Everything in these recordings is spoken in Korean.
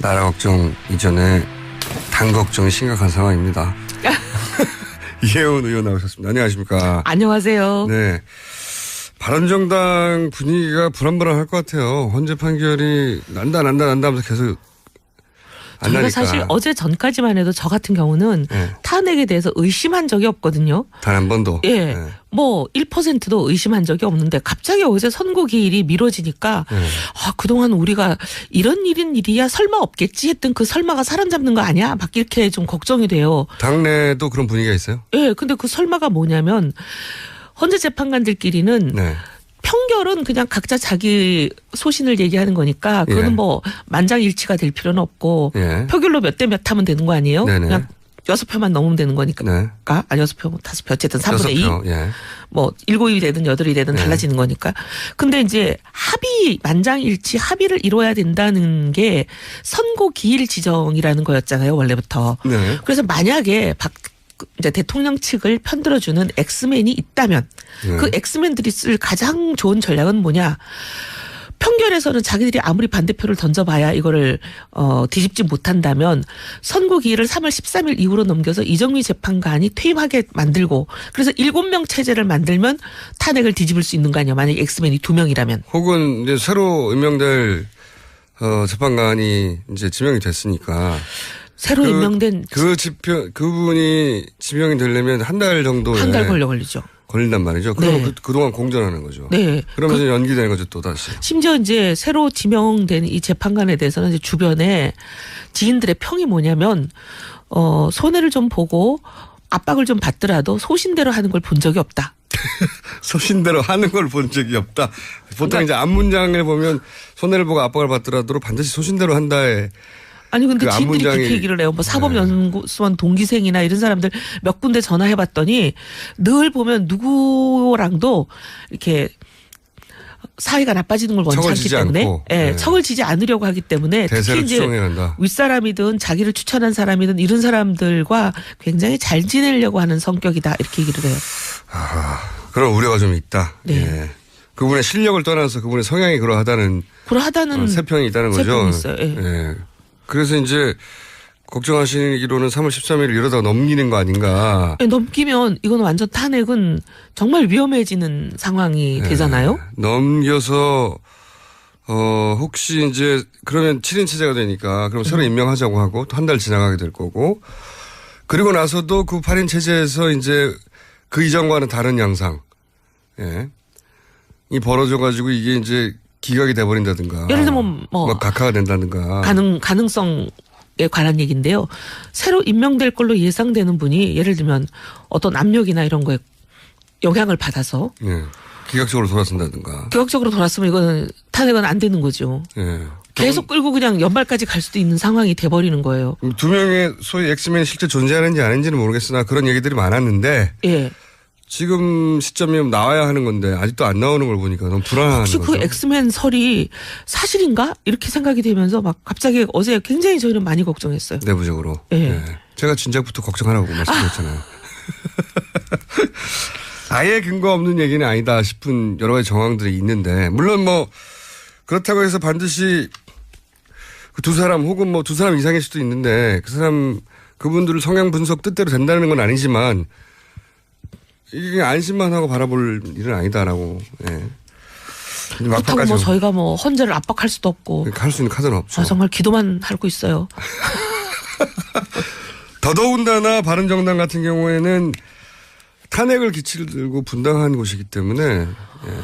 나라 걱정 이전에 당 걱정이 심각한 상황입니다. 이혜원 의원 나오셨습니다. 안녕하십니까. 안녕하세요. 네. 바른정당 분위기가 불안불안할 것 같아요. 헌재 판결이 난다 하면서 계속 안 나니까. 사실 어제 전까지만 해도 저 같은 경우는 네. 탄핵에 대해서 의심한 적이 없거든요. 단 한 번도. 예. 네. 뭐 1%도 의심한 적이 없는데 갑자기 어제 선고 기일이 미뤄지니까 그동안 우리가 이런 일이야 설마 없겠지 했던 그 설마가 사람 잡는 거 아니야? 막 이렇게 좀 걱정이 돼요. 당내도 그런 분위기가 있어요? 예. 네. 근데 그 설마가 뭐냐면 헌재 재판관들끼리는 네. 평결은 그냥 각자 자기 소신을 얘기하는 거니까 그거는 예. 뭐 만장일치가 될 필요는 없고 예. 표결로 몇 대 몇 하면 되는 거 아니에요? 네네. 그냥 6표만 넘으면 되는 거니까. 네. 6표, 5표 어쨌든 3분의 2. 예. 뭐 7이 되든 8이 되든 예. 달라지는 거니까. 근데 이제 만장일치 합의를 이뤄야 된다는 게 선고 기일 지정이라는 거였잖아요. 원래부터. 네. 그래서 만약에 이제 대통령 측을 편들어주는 엑스맨이 있다면 그 엑스맨들이 쓸 가장 좋은 전략은 뭐냐. 평결에서는 자기들이 아무리 반대표를 던져봐야 이거를 뒤집지 못한다면 선고 기일을 3월 13일 이후로 넘겨서 이정미 재판관이 퇴임하게 만들고 그래서 7명 체제를 만들면 탄핵을 뒤집을 수 있는 거 아니야. 만약에 엑스맨이 2명이라면. 혹은 이제 새로 임명될 재판관이 이제 지명이 됐으니까. 새로 임명된 그분이 지명이 되려면 한 달 정도 한 달 걸리죠. 걸린단 말이죠. 그러면 네. 그동안 공전하는 거죠. 네. 그러면서 연기되는 거죠, 또 다시. 심지어 이제 새로 지명된 이 재판관에 대해서는 이제 주변에 지인들의 평이 뭐냐면 손해를 좀 보고 압박을 좀 받더라도 소신대로 하는 걸 본 적이 없다. 소신대로 하는 걸 본 적이 없다. 보통 그러니까 이제 앞문장을 보면 손해를 보고 압박을 받더라도 반드시 소신대로 한다에. 아니 근데 지인들이 그렇게 얘기를 해요. 뭐 사법연수원 동기생이나 이런 사람들 몇 군데 전화해봤더니 늘 보면 누구랑도 이렇게 사이가 나빠지는 걸 원치 않기 때문에 네. 척을 지지 않으려고 하기 때문에 특히 이제 윗사람이든 자기를 추천한 사람이든 이런 사람들과 굉장히 잘 지내려고 하는 성격이다 이렇게 얘기를 해요. 그런 우려가 좀 있다. 네. 예. 그분의 실력을 떠나서 그분의 성향이 그러하다는 세평이 있다는 거죠. 세평이 있어요. 예. 예. 그래서 이제 걱정하시기로는 3월 13일을 이러다가 넘기는 거 아닌가. 네, 넘기면 이건 완전 탄핵은 정말 위험해지는 상황이 되잖아요. 넘겨서 혹시 이제 그러면 7인 체제가 되니까 그럼 새로 임명하자고 하고 또 한 달 지나가게 될 거고 그리고 나서도 그 8인 체제에서 이제 그 이전과는 다른 양상. 예. 이 벌어져 가지고 이게 이제 기각이 돼버린다든가. 예를 들면 뭐 각하가 된다든가. 가능성에 관한 얘기인데요. 새로 임명될 걸로 예상되는 분이 예를 들면 어떤 압력이나 이런 거에 영향을 받아서. 네. 기각적으로 돌아선다든가. 기각적으로 돌아서면 이거는 탄핵은 안 되는 거죠. 네. 계속 끌고 그냥 연말까지 갈 수도 있는 상황이 돼버리는 거예요. 2명의 소위 엑스맨이 실제 존재하는지 아닌지는 모르겠으나 그런 얘기들이 많았는데. 예. 지금 시점이면 나와야 하는 건데 아직도 안 나오는 걸 보니까 너무 불안한 혹시 거죠. 그 엑스맨 설이 사실인가? 이렇게 생각이 되면서 막 갑자기 어제 굉장히 저희는 많이 걱정했어요. 내부적으로. 네. 네. 제가 진작부터 걱정하라고 말씀드렸잖아요. 아예 근거 없는 얘기는 아니다 싶은 여러 가지 정황들이 있는데 물론 뭐 그렇다고 해서 반드시 그 두 사람 혹은 뭐 두 사람 이상일 수도 있는데 그분들을 성향 분석 뜻대로 된다는 건 아니지만 이게 안심만 하고 바라볼 일은 아니다라고. 예. 그렇다고 뭐 저희가 뭐 헌재를 압박할 수도 없고. 할 수 있는 카드는 없죠. 정말 기도만 하고 있어요. 더더군다나 바른정당 같은 경우에는 탄핵을 기치로 들고 분당한 곳이기 때문에. 예.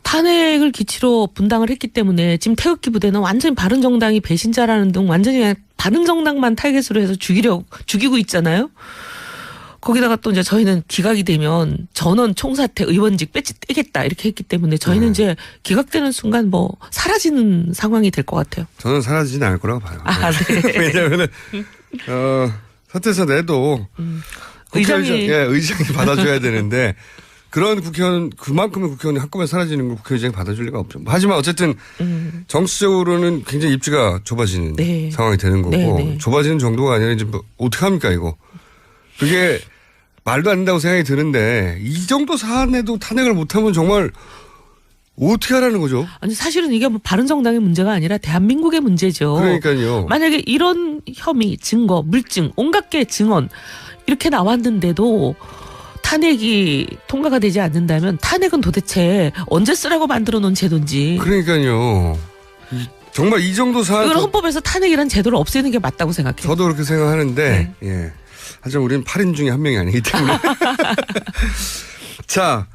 탄핵을 기치로 분당을 했기 때문에 지금 태극기 부대는 완전히 바른정당이 배신자라는 등 완전히 그냥 바른정당만 타겟으로 해서 죽이고 있잖아요. 거기다가 또 이제 저희는 기각이 되면 전원 총사퇴 의원직 떼겠다 이렇게 했기 때문에 저희는 이제 기각되는 순간 뭐 사라지는 상황이 될 것 같아요. 저는 사라지지는 않을 거라고 봐요. 네. 왜냐하면 사퇴서 내도 의장이 받아줘야 되는데 그런 국회의원 그만큼의 국회의원이 한꺼번에 사라지는 걸 국회의장이 받아줄 리가 없죠. 하지만 어쨌든 정치적으로는 굉장히 입지가 좁아지는 네. 상황이 되는 거고 네. 좁아지는 정도가 아니라 이제 뭐 어떻게 합니까 이거. 그게 말도 안 된다고 생각이 드는데 이 정도 사안에도 탄핵을 못하면 정말 어떻게 하라는 거죠? 아니 사실은 이게 뭐 바른정당의 문제가 아니라 대한민국의 문제죠. 그러니까요. 만약에 이런 혐의, 증거, 물증, 온갖 개 증언 이렇게 나왔는데도 탄핵이 통과가 되지 않는다면 탄핵은 도대체 언제 쓰라고 만들어 놓은 제도인지. 그러니까요. 정말 이 정도 사안. 이건 헌법에서 탄핵이란 제도를 없애는 게 맞다고 생각해요. 저도 그렇게 생각하는데, 네. 예. 하지만 우리는 8인 중에 한 명이 아니기 때문에. 자,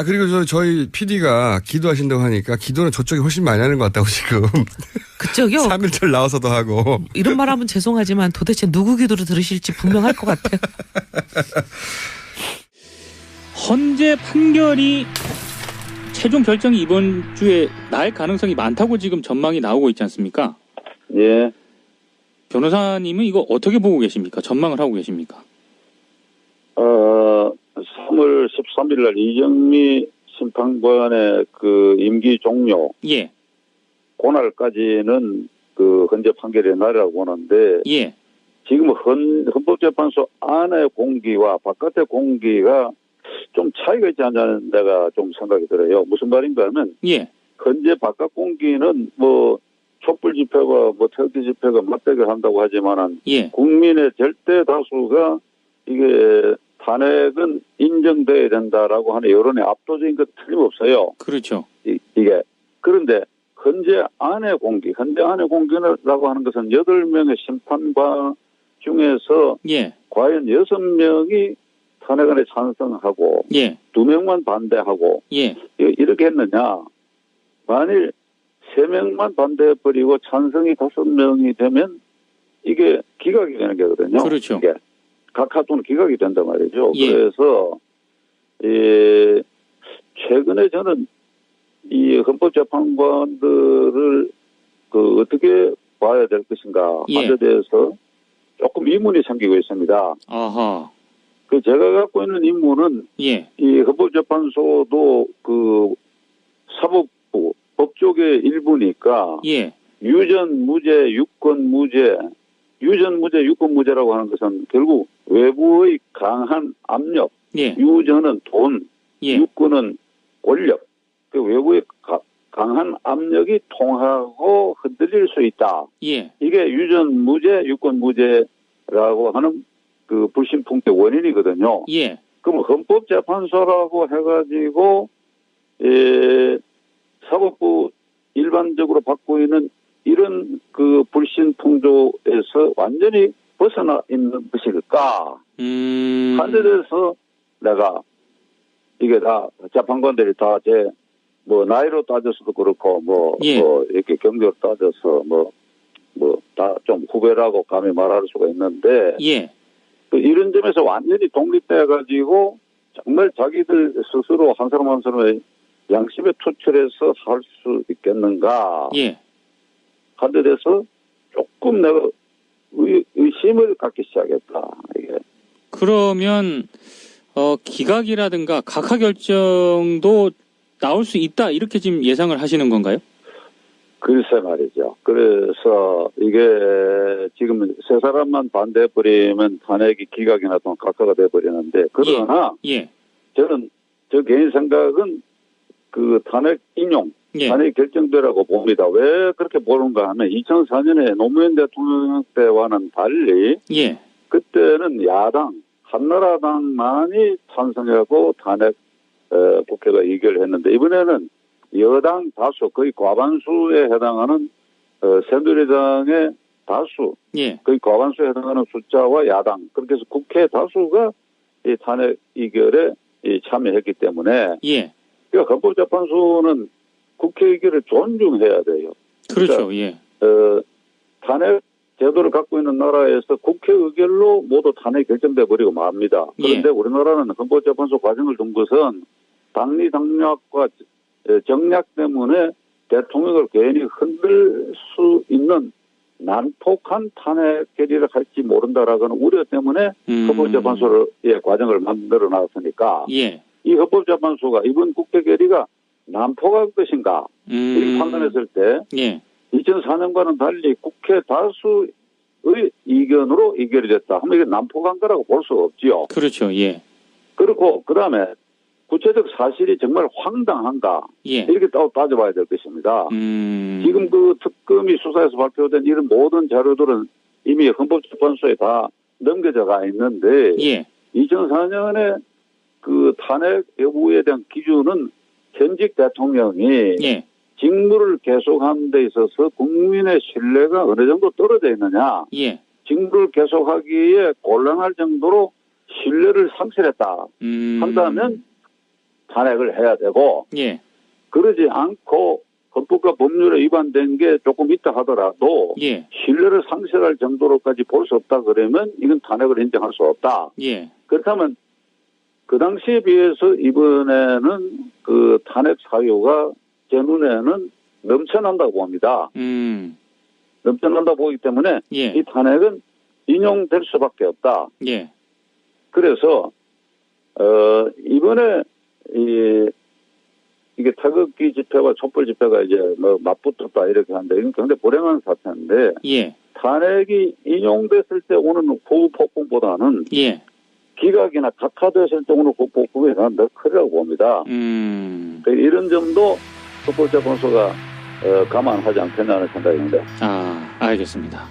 그리고 저희 PD가 기도하신다고 하니까 기도는 저쪽이 훨씬 많이 하는 것 같다고 지금. 그쪽이요? 3일절 나와서도 하고. 이런 말 하면 죄송하지만 도대체 누구 기도를 들으실지 분명할 것 같아요. 헌재 판결이 최종 결정이 이번 주에 날 가능성이 많다고 지금 전망이 나오고 있지 않습니까? 예. 변호사님은 이거 어떻게 보고 계십니까? 전망을 하고 계십니까? 3월 13일 날 이정미 심판관의 그 임기 종료. 예. 그날까지는 그 헌재 판결의 날이라고 하는데. 예. 지금 헌법재판소 안의 공기와 바깥의 공기가 좀 차이가 있지 않냐는 데가 좀 생각이 들어요. 무슨 말인가 하면. 예. 현재 바깥 공기는 뭐 촛불 집회와 뭐 태극기 집회가 맞대결 한다고 하지만은. 예. 국민의 절대 다수가 이게 탄핵은 인정돼야 된다라고 하는 여론의 압도적인 것 틀림없어요. 그렇죠. 이게. 그런데 현재 안의 공기라고 하는 것은 8명의 심판관 중에서 예. 과연 6명이 탄핵안에 찬성하고 예. 2명만 반대하고 예. 이렇게 했느냐. 만일 3명만 반대해버리고 찬성이 5명이 되면 이게 기각이 되는 게거든요. 그렇죠. 이게. 각하도는 기각이 된단 말이죠. 예. 그래서 최근에 저는 이 헌법재판관들을 그 어떻게 봐야 될 것인가 하는 데 대해서 조금 의문이 생기고 있습니다. 아하. 그 제가 갖고 있는 인문은 예. 이 헌법재판소도 그 사법부 법조계 일부니까 예. 유전 무죄, 유권 무죄, 유권 무죄라고 하는 것은 결국 외부의 강한 압력, 예. 유전은 돈, 예. 유권은 권력, 그 외부의 강한 압력이 통하고 흔들릴 수 있다. 예. 이게 유전 무죄, 유권 무죄라고 하는 그 불신풍의 원인이거든요. 예. 그럼 헌법재판소라고 해가지고 사법부 일반적으로 받고 있는 이런 그 불신풍조에서 완전히 벗어나 있는 것일까? 한데 대해서 내가 이게 다 재판관들이 다 뭐 나이로 따져서도 그렇고 뭐 이렇게 경력으로 따져서 다 좀 후배라고 감히 말할 수가 있는데 예. 그 이런 점에서 완전히 독립돼 가지고 정말 자기들 스스로 한 사람 한 사람의 양심에 투철해서 할 수 있겠는가? 예. 한데 대해서 조금 내가 의심을 갖기 시작했다. 이게. 그러면 기각이라든가 각하 결정도 나올 수 있다 이렇게 지금 예상을 하시는 건가요? 글쎄 말이죠. 그래서 이게 지금 3사람만 반대해버리면 탄핵이 기각이나 또 각하가 돼버리는데 그러나 예. 저는 저 개인 생각은 그 탄핵 인용, 예. 탄핵 결정되라고 봅니다. 왜 그렇게 보는가 하면 2004년에 노무현 대통령 때와는 달리 예. 그때는 야당, 한나라당만이 찬성하고 탄핵 국회가 의결했는데 이번에는 여당 다수 거의 과반수에 해당하는 새누리당의 다수 예. 거의 과반수에 해당하는 숫자와 야당 그렇게 해서 국회 다수가 이 탄핵 의결에 참여했기 때문에 예. 그러니까 헌법재판소는 국회 의결을 존중해야 돼요. 그렇죠. 그러니까 예. 탄핵 제도를 갖고 있는 나라에서 국회 의결로 모두 탄핵 결정돼 버리고 맙니다. 그런데 예. 우리나라는 헌법재판소 과정을 둔 것은 당리 당략과 정략 때문에 대통령을 괜히 흔들 수 있는 난폭한 탄핵 결의를 할지 모른다라는 우려 때문에 헌법재판소의 과정을 만들어 놨으니까 예. 이 헌법재판소가 이번 국회 결의가 난폭할 것인가 이렇게 판단했을 때 예. 2004년과는 달리 국회 다수의 의견으로 의결이 됐다 하면 이게 난폭한 거라고 볼 수 없지요. 그렇죠. 예. 그렇고 그다음에 구체적 사실이 정말 황당한가 예. 이렇게 따져봐야 될 것입니다. 지금 그 특검이 수사에서 발표된 이런 모든 자료들은 이미 헌법재판소에 다 넘겨져가 있는데 예. 2004년에 그 탄핵 여부에 대한 기준은 현직 대통령이 예. 직무를 계속하는 데 있어서 국민의 신뢰가 어느 정도 떨어져 있느냐. 예. 직무를 계속하기에 곤란할 정도로 신뢰를 상실했다 한다면 탄핵을 해야 되고 예. 그러지 않고 헌법과 법률에 위반된 게 조금 있다 하더라도 예. 신뢰를 상실할 정도로까지 볼 수 없다 그러면 이건 탄핵을 인정할 수 없다. 예. 그렇다면 그 당시에 비해서 이번에는 그 탄핵 사유가 제 눈에는 넘쳐난다고 봅니다. 넘쳐난다고 보기 때문에 예. 이 탄핵은 인용될 수밖에 없다. 예. 그래서 이번에 이게 태극기 집회와 촛불 집회가 이제 뭐 맞붙었다 이렇게 하는데 이건 굉장히 불행한 사태인데 예. 탄핵이 인용됐을 때 오는 후보 폭풍보다는 예. 기각이나 각하됐을 때 오는 후보 폭풍이 더 크리라고 봅니다. 이런 점도 헌법재판소가 감안하지 않겠냐는 생각입니다. 알겠습니다.